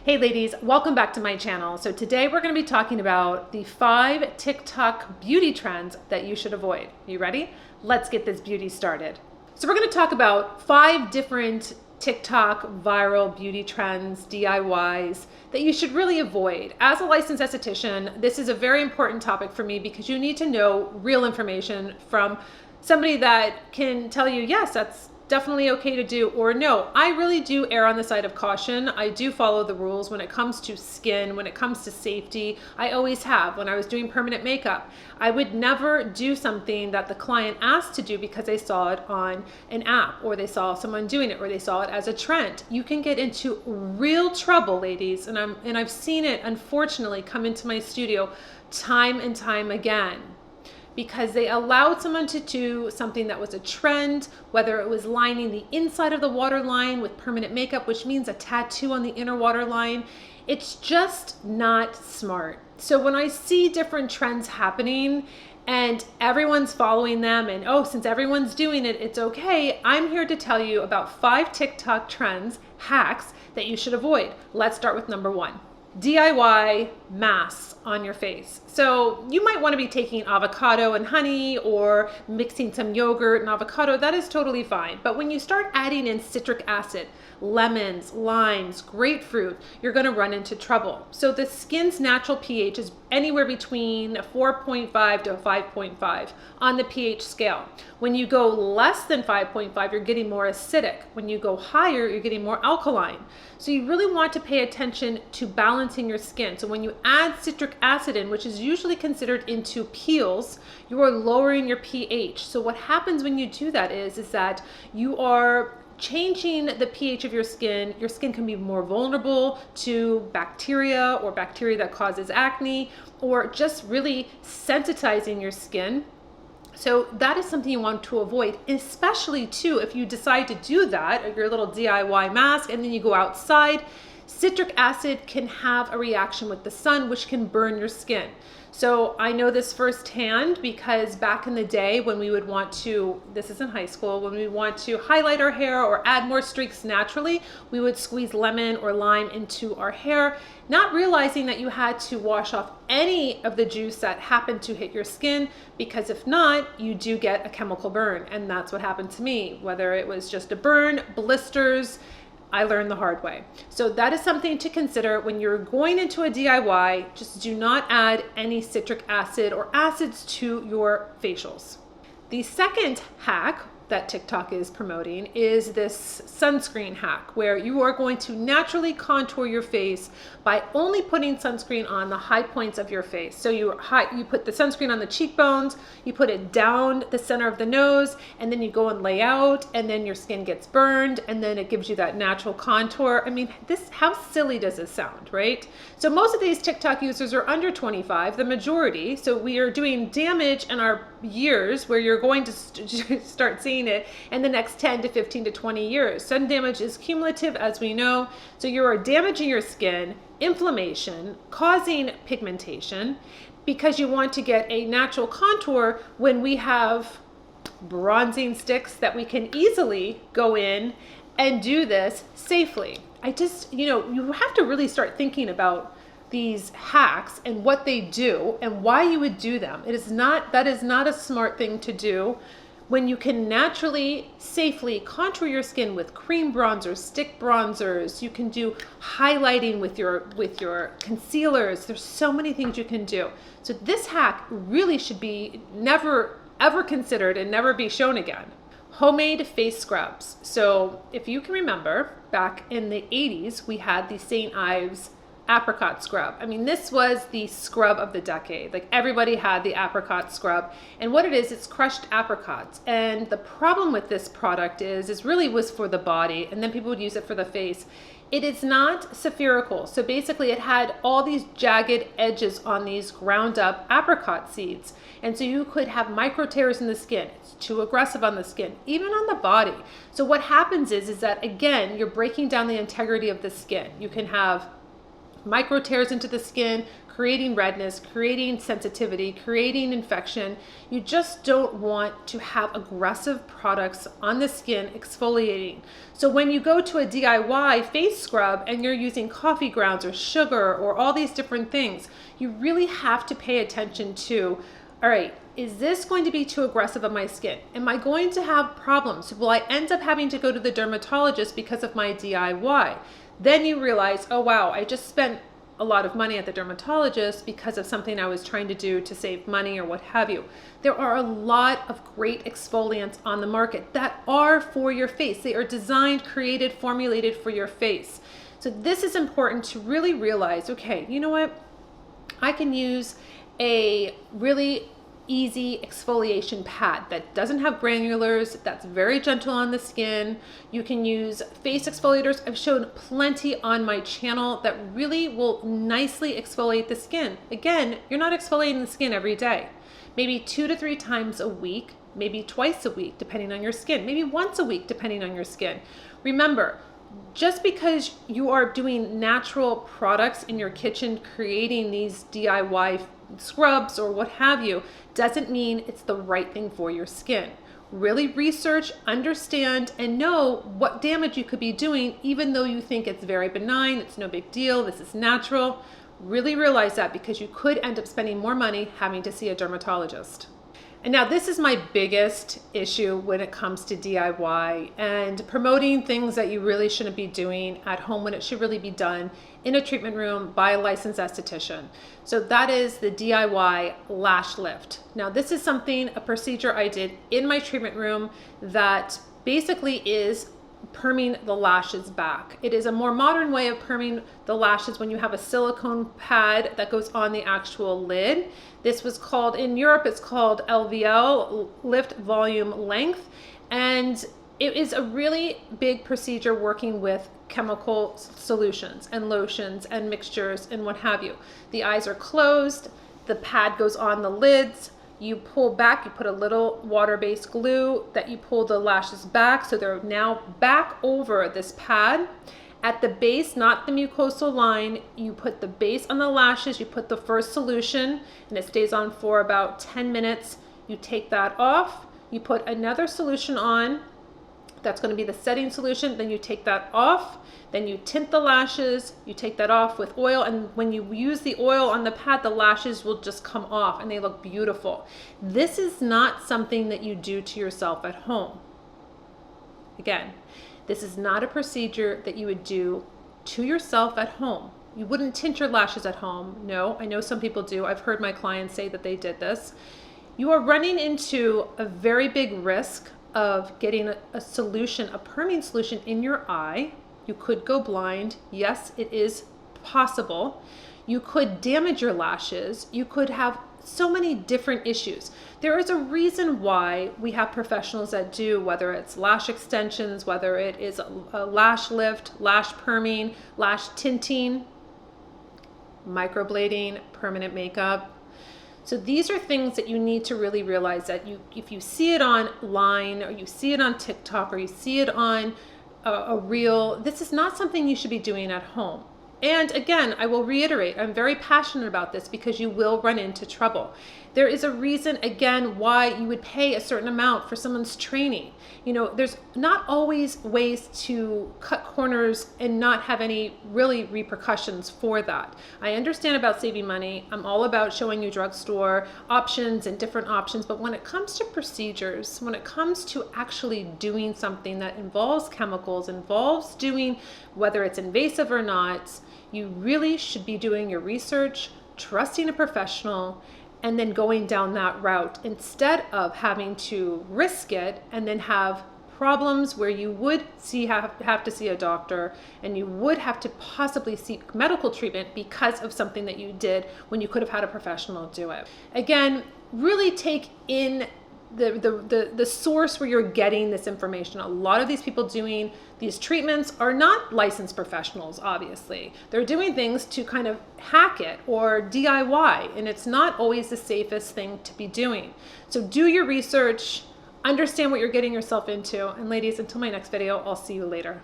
Hey ladies, welcome back to my channel. So today we're going to be talking about the 5 TikTok beauty trends that you should avoid. You ready? Let's get this beauty started. So we're going to talk about 5 different TikTok viral beauty trends, DIYs, that you should really avoid. As a licensed esthetician, this is a very important topic for me because you need to know real information from somebody that can tell you, yes, that's definitely okay to do, or no. I really do err on the side of caution. I do follow the rules when it comes to skin, when it comes to safety. I always have. When I was doing permanent makeup, I would never do something that the client asked to do because they saw it on an app, or they saw someone doing it, or they saw it as a trend. You can get into real trouble, ladies, and I've seen it unfortunately come into my studio time and time again, because they allowed someone to do something that was a trend, whether it was lining the inside of the waterline with permanent makeup, which means a tattoo on the inner waterline. It's just not smart. So when I see different trends happening and everyone's following them and, oh, since everyone's doing it, it's okay, I'm here to tell you about 5 TikTok trends, hacks that you should avoid. Let's start with number 1. DIY masks on your face. So you might want to be taking avocado and honey or mixing some yogurt and avocado. That is totally fine. But when you start adding in citric acid, lemons, limes, grapefruit, you're going to run into trouble. So the skin's natural pH is anywhere between 4.5 to 5.5 on the pH scale. When you go less than 5.5, you're getting more acidic. When you go higher, you're getting more alkaline. So you really want to pay attention to balancing your skin. So when you add citric acid in, which is usually considered into peels, you are lowering your pH. So what happens when you do that is that you are changing the pH of your skin. Your skin can be more vulnerable to bacteria or bacteria that causes acne, or just really sensitizing your skin. So that is something you want to avoid, especially too if you decide to do that, your little DIY mask, and then you go outside. Citric acid can have a reaction with the sun, which can burn your skin. So I know this firsthand because back in the day when we would want to, this is in high school, when we want to highlight our hair or add more streaks naturally, we would squeeze lemon or lime into our hair, not realizing that you had to wash off any of the juice that happened to hit your skin, because if not, you do get a chemical burn. And that's what happened to me, whether it was just a burn, blisters. I learned the hard way. So that is something to consider when you're going into a DIY. Just do not add any citric acid or acids to your facials. The second hack that TikTok is promoting is this sunscreen hack, where you are going to naturally contour your face by only putting sunscreen on the high points of your face. So you put the sunscreen on the cheekbones, you put it down the center of the nose, and then you go and lay out, and then your skin gets burned, and then it gives you that natural contour. I mean, how silly does this sound, right? So most of these TikTok users are under 25, the majority. So we are doing damage in our years where you're going to start seeing it in the next 10 to 15 to 20 years. Sun damage is cumulative, as we know. So you are damaging your skin, inflammation, causing pigmentation, because you want to get a natural contour when we have bronzing sticks that we can easily go in and do this safely. You have to really start thinking about these hacks and what they do and why you would do them. That is not a smart thing to do when you can naturally, safely contour your skin with cream bronzers, stick bronzers. You can do highlighting with your concealers. There's so many things you can do. So this hack really should be never ever considered and never be shown again. Homemade face scrubs. So if you can remember, back in the 80s, we had the St. Ives apricot scrub. I mean, this was the scrub of the decade. Like, everybody had the apricot scrub. And what it is, it's crushed apricots. And the problem with this product is really was for the body, and then people would use it for the face. It is not spherical. So basically it had all these jagged edges on these ground up apricot seeds. And so you could have micro tears in the skin. It's too aggressive on the skin, even on the body. So what happens is that, again, you're breaking down the integrity of the skin. You can have micro tears into the skin, creating redness, creating sensitivity, creating infection. You just don't want to have aggressive products on the skin exfoliating. So when you go to a DIY face scrub and you're using coffee grounds or sugar or all these different things, you really have to pay attention to, all right, is this going to be too aggressive on my skin? Am I going to have problems? Will I end up having to go to the dermatologist because of my DIY? Then you realize, oh wow, I just spent a lot of money at the dermatologist because of something I was trying to do to save money or what have you. There are a lot of great exfoliants on the market that are for your face. They are designed, created, formulated for your face. So this is important to really realize, okay, you know what? I can use a really easy exfoliation pad that doesn't have granulars, that's very gentle on the skin. You can use face exfoliators. I've shown plenty on my channel that really will nicely exfoliate the skin. Again, you're not exfoliating the skin every day. Maybe 2 to 3 times a week, maybe twice a week, depending on your skin, maybe once a week, depending on your skin. Remember, just because you are doing natural products in your kitchen, creating these DIY scrubs or what have you, doesn't mean it's the right thing for your skin. Really research, understand, and know what damage you could be doing, even though you think it's very benign, it's no big deal, this is natural. Really realize that, because you could end up spending more money having to see a dermatologist. And now this is my biggest issue when it comes to DIY and promoting things that you really shouldn't be doing at home when it should really be done in a treatment room by a licensed esthetician. So that is the DIY lash lift. Now this is a procedure I did in my treatment room that basically is perming the lashes back. It is a more modern way of perming the lashes when you have a silicone pad that goes on the actual lid. This was called, in Europe, it's called LVL, Lift Volume Length. And it is a really big procedure working with chemical solutions and lotions and mixtures and what have you. The eyes are closed, the pad goes on the lids. You pull back, you put a little water-based glue that you pull the lashes back, so they're now back over this pad. At the base, not the mucosal line, you put the base on the lashes, you put the first solution, and it stays on for about 10 minutes. You take that off, you put another solution on, that's going to be the setting solution, then you take that off, then you tint the lashes, you take that off with oil, and when you use the oil on the pad, the lashes will just come off and they look beautiful. This is not something that you do to yourself at home. Again, this is not a procedure that you would do to yourself at home. You wouldn't tint your lashes at home. No, I know some people do. I've heard my clients say that they did this. You are running into a very big risk of getting a solution, a perming solution in your eye. You could go blind. Yes, it is possible. You could damage your lashes. You could have so many different issues. There is a reason why we have professionals that do, whether it's lash extensions, whether it is a lash lift, lash perming, lash tinting, microblading, permanent makeup. So these are things that you need to really realize that if you see it online or you see it on TikTok or you see it on a reel, this is not something you should be doing at home. And again, I will reiterate, I'm very passionate about this because you will run into trouble. There is a reason, again, why you would pay a certain amount for someone's training. You know, there's not always ways to cut corners and not have any really repercussions for that. I understand about saving money. I'm all about showing you drugstore options and different options. But when it comes to procedures, when it comes to actually doing something that involves chemicals, involves doing, whether it's invasive or not, you really should be doing your research, trusting a professional, and then going down that route instead of having to risk it and then have problems where you would have to see a doctor and you would have to possibly seek medical treatment because of something that you did when you could have had a professional do it. Again, really take in the source where you're getting this information. A lot of these people doing these treatments are not licensed professionals, obviously. They're doing things to kind of hack it or DIY, and it's not always the safest thing to be doing. So do your research, understand what you're getting yourself into, and ladies, until my next video, I'll see you later.